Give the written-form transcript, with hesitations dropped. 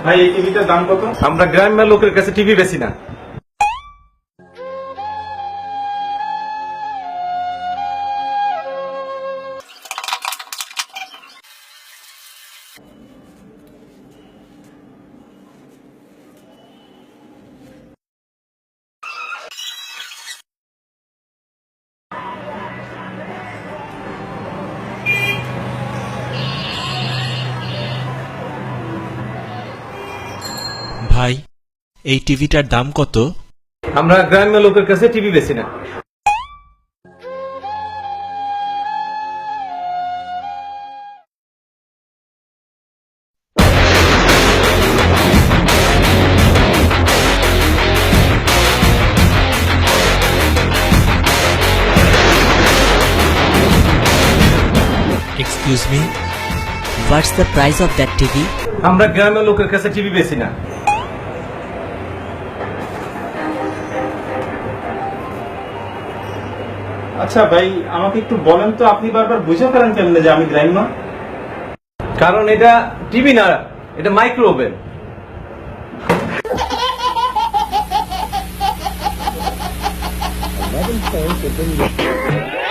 ভাই এই টিভিটার দাম কত? আমরা গ্রামের লোকের কাছে টিভি বেশি না। ভাই এই টিভিটার দাম কত? আমরা গ্রামের লোকের কাছে টিভি বেশি না। Excuse me, what's the price of that TV? আমরা গ্রামের লোকের কাছে টিভি বেশি না। আচ্ছা ভাই আমাকে একটু বলেন তো, আপনি বারবার বুঝে ফেলেন কেমনে যে আমি গ্রাম্য? কারণ এটা টিভি না, এটা micro oven. Phone to bring you